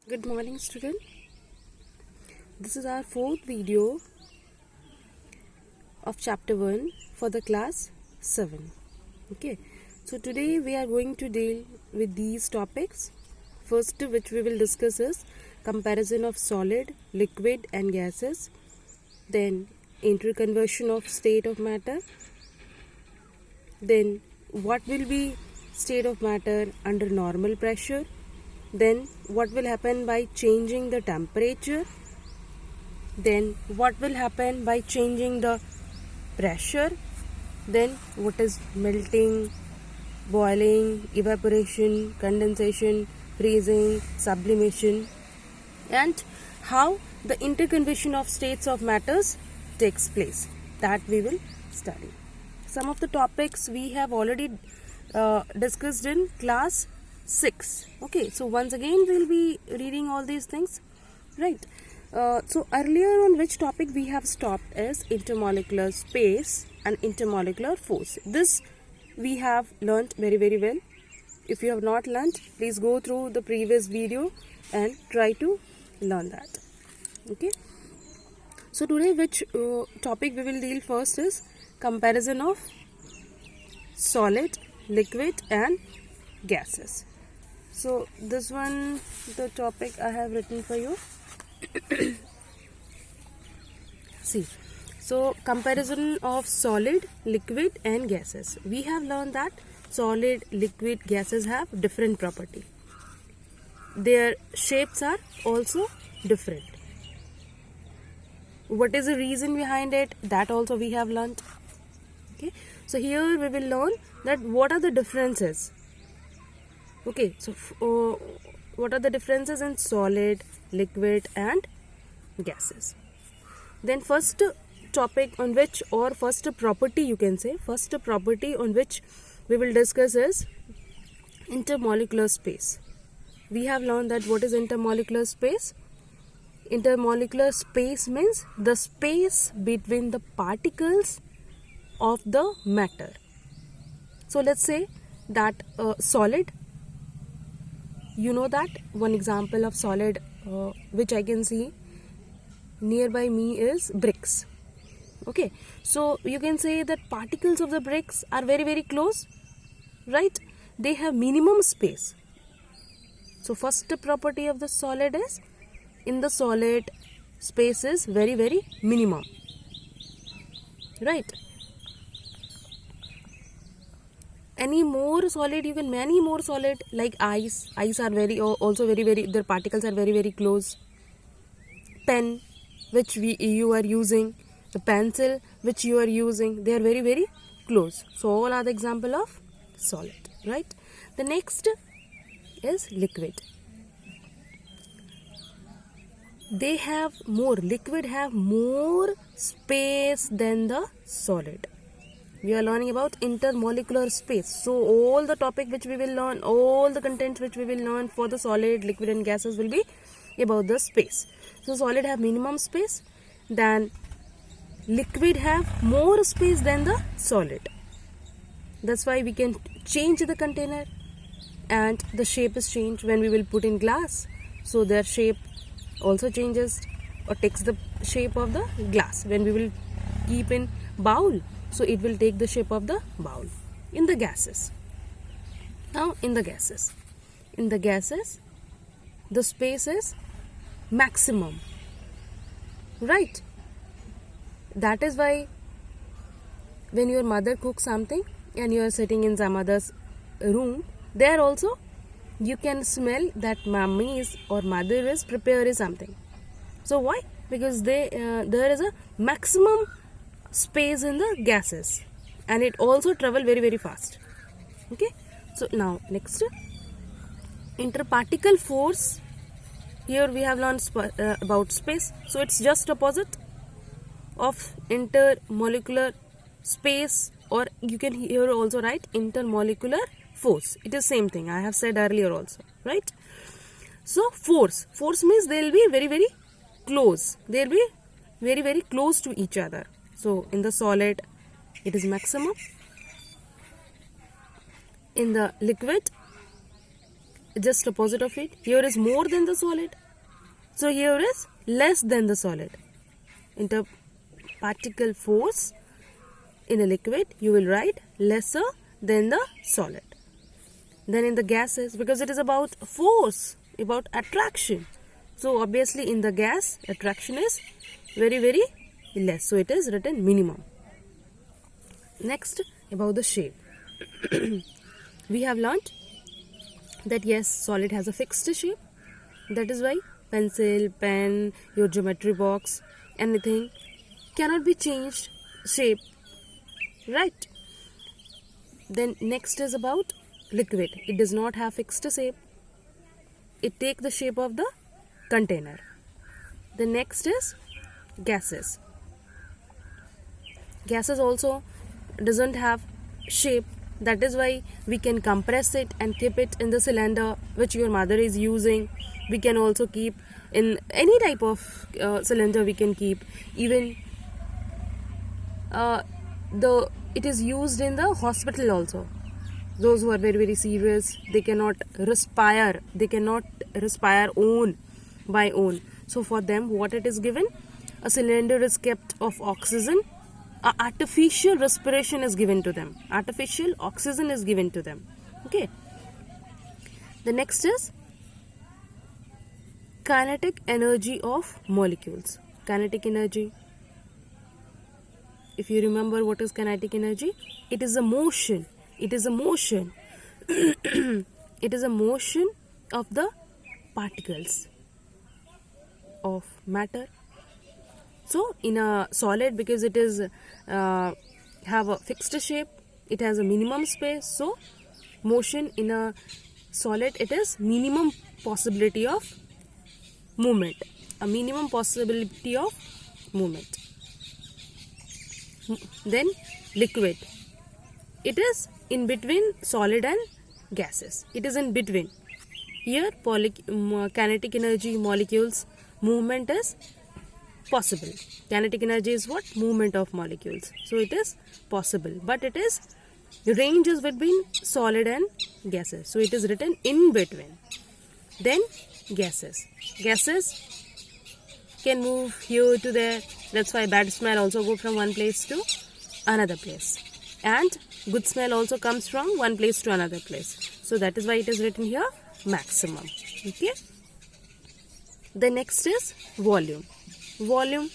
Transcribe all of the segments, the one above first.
Good morning, student. This is our fourth video of chapter 1 for the class 7. Okay, so today we are going to deal with these topics. First, which we will discuss is comparison of solid, liquid, and gases, then interconversion of state of matter, then what will be state of matter under normal pressure, then what will happen by changing the temperature, then what will happen by changing the pressure, then what is melting, boiling, evaporation, condensation, freezing, sublimation, and how the interconversion of states of matters takes place. That we will study. Some of the topics we have already discussed in class 6. Okay, so once again we'll be reading all these things, right? So earlier on which topic we have stopped is intermolecular space and intermolecular force. This we have learnt very well. If you have not learnt, please go through the previous video and try to learn that. Okay, so today which topic we will deal first is comparison of solid, liquid and gases. So this one, the topic I have written for you. See, so comparison of solid, liquid and gases. We have learned that solid, liquid, gases have different property. Their shapes are also different. What is the reason behind it? That also we have learned. Okay, so here we will learn that what are the differences. Okay, so what are the differences in solid, liquid and gases? Then first topic on which, or first property you can say, first property on which we will discuss is intermolecular space. We have learned that what is intermolecular space? Intermolecular space means the space between the particles of the matter. So let's say that solid, you know that one example of solid which I can see nearby me is bricks. Okay, so you can say that particles of the bricks are very close, right? They have minimum space. So first property of the solid is, in the solid space is very minimum, right? Any more solid, you can many more solid like ice are also very their particles are very close. Pen which you are using, the pencil which you are using, they are very close. So all are the example of solid, right? The next is liquid. They have more, liquid have more space than the solid. We are learning about intermolecular space. So all the topic which we will learn, all the contents which we will learn for the solid, liquid and gases will be about the space. So solid have minimum space, then liquid have more space than the solid. That's why we can change the container and the shape is changed when we will put in glass. So their shape also changes or takes the shape of the glass. When we will keep in bowl, so it will take the shape of the bowl. In the gases, now in the gases, the space is maximum, right? That is why when your mother cooks something and you are sitting in some other's room, there also you can smell that mommy is or mother is preparing something. So why? Because there is a maximum space in the gases and it also travel very fast. Okay, so now next, interparticle force. Here we have learned about space, so it's just opposite of intermolecular space, or you can here also write intermolecular force. It is same thing I have said earlier also, right? So force means they will be very close, they will be very close to each other. So in the solid it is maximum, in the liquid just opposite of it. Here is more than the solid. So here is less than the solid. Interparticle force in a liquid, you will write lesser than the solid. Then in the gases, because it is about force, about attraction. So obviously in the gas, attraction is very, very less. So it is written minimum. Next, about the shape. We have learnt that yes, solid has a fixed shape. That is why pencil, pen, your geometry box, anything cannot be changed shape. Right? Then next is about liquid. It does not have fixed shape. It takes the shape of the container. The next is gases. Gases also doesn't have shape. That is why we can compress it and keep it in the cylinder which your mother is using. We can also keep in any type of cylinder we can keep. Even it is used in the hospital also. Those who are very, very serious, they cannot respire. They cannot respire by own. So for them, what it is given? A cylinder is kept of oxygen. Artificial respiration is given to them. Artificial oxygen is given to them. Okay. The next is kinetic energy of molecules. Kinetic energy. If you remember what is kinetic energy, it is a motion. It is a motion. It is a motion of the particles of matter. So in a solid, because it is have a fixed shape, it has a minimum space. So motion in a solid, it is minimum possibility of movement. A minimum possibility of movement. Then liquid. It is in between solid and gases. It is in between. Here kinetic energy molecules movement is possible. Kinetic energy is what? Movement of molecules. So it is possible. But it is ranges between solid and gases. So it is written in between. Then gases. Gases can move here to there. That's why bad smell also go from one place to another place. And good smell also comes from one place to another place. So that is why it is written here maximum. Okay. The next is volume. Volume.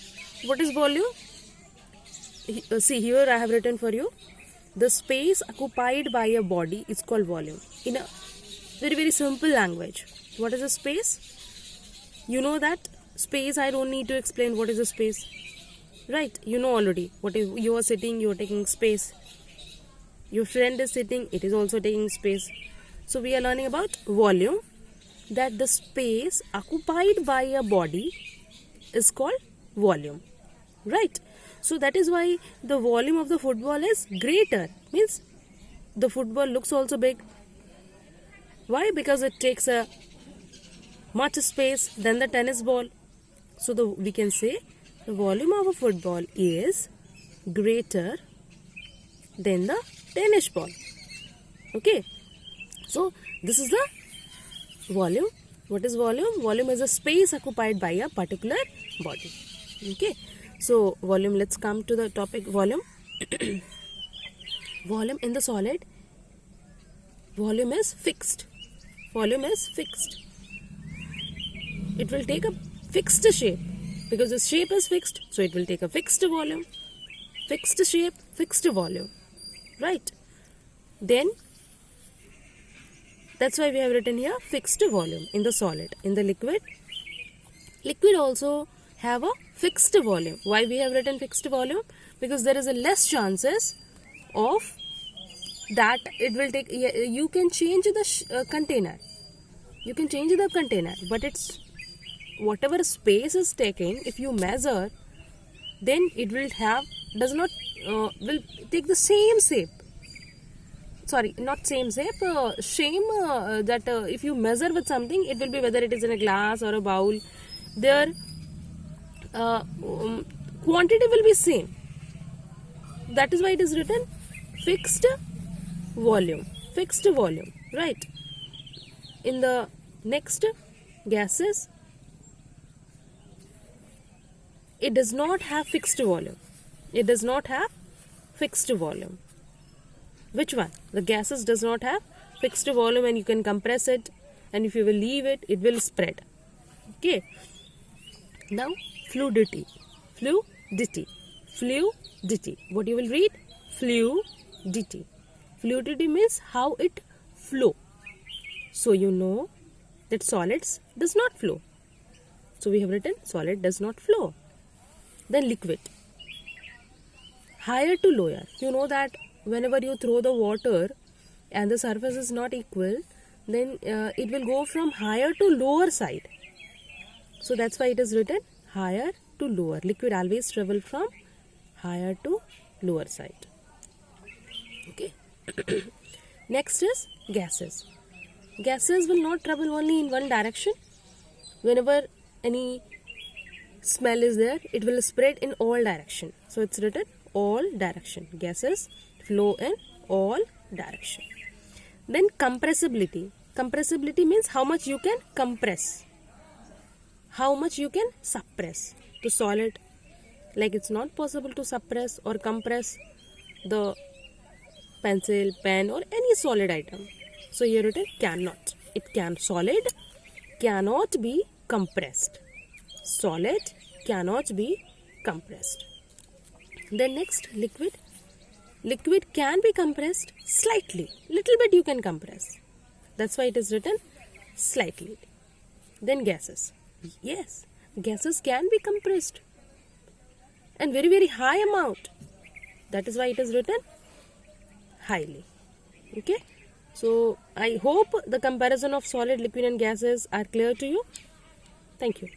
What is volume? See, here I have written for you. The space occupied by a body is called volume. In a very, very simple language. What is a space? You know that space, I don't need to explain what is a space. Right? You know already. What is, you are sitting, you are taking space. Your friend is sitting, it is also taking space. So we are learning about volume. That the space occupied by a body is called volume. Right? So that is why the volume of the football is greater. Means the football looks also big. Why? Because it takes a much space than the tennis ball. So we can say the volume of a football is greater than the tennis ball. Okay. So this is the volume. What is volume? Volume is a space occupied by a particular body. Okay. So volume, let's come to the topic volume. Volume in the solid, volume is fixed. Volume is fixed. It will take a fixed shape. Because the shape is fixed, so it will take a fixed volume. Fixed shape, fixed volume. Right? Then, that's why we have written here fixed volume in the solid. In the liquid, liquid also have a fixed volume. Why we have written fixed volume? Because there is a less chances of that it will take, you can change the container. You can change the container, but it's whatever space is taken, if you measure, then it will have, will take the same shape. Sorry, not same shape, that if you measure with something, it will be whether it is in a glass or a bowl, their quantity will be same. That is why it is written fixed volume. Fixed volume, right? in the next gases, it does not have fixed volume. It does not have fixed volume. Which one? The gases does not have fixed volume, and you can compress it, and if you will leave it, it will spread. Okay. Now fluidity. Fluidity. Fluidity. What you will read? Fluidity. Fluidity means how it flow. So you know that solids does not flow. So we have written solid does not flow. Then liquid. Higher to lower. You know that whenever you throw the water and the surface is not equal, then it will go from higher to lower side. So that's why it is written higher to lower. Liquid always travel from higher to lower side. Okay. Next is gases. Gases will not travel only in one direction. Whenever any smell is there, it will spread in all direction. So it's written all direction. Gases flow in all direction. Then compressibility. Compressibility means how much you can compress, how much you can suppress. To solid, like it's not possible to suppress or compress the pencil, pen, or any solid item. So here it is cannot. It can. Solid cannot be compressed. Solid cannot be compressed. Then next, liquid. Liquid can be compressed slightly. Little bit you can compress. That's why it is written slightly. Then gases. Yes, gases can be compressed. And very, very high amount. That is why it is written highly. Okay. So I hope the comparison of solid, liquid and gases are clear to you. Thank you.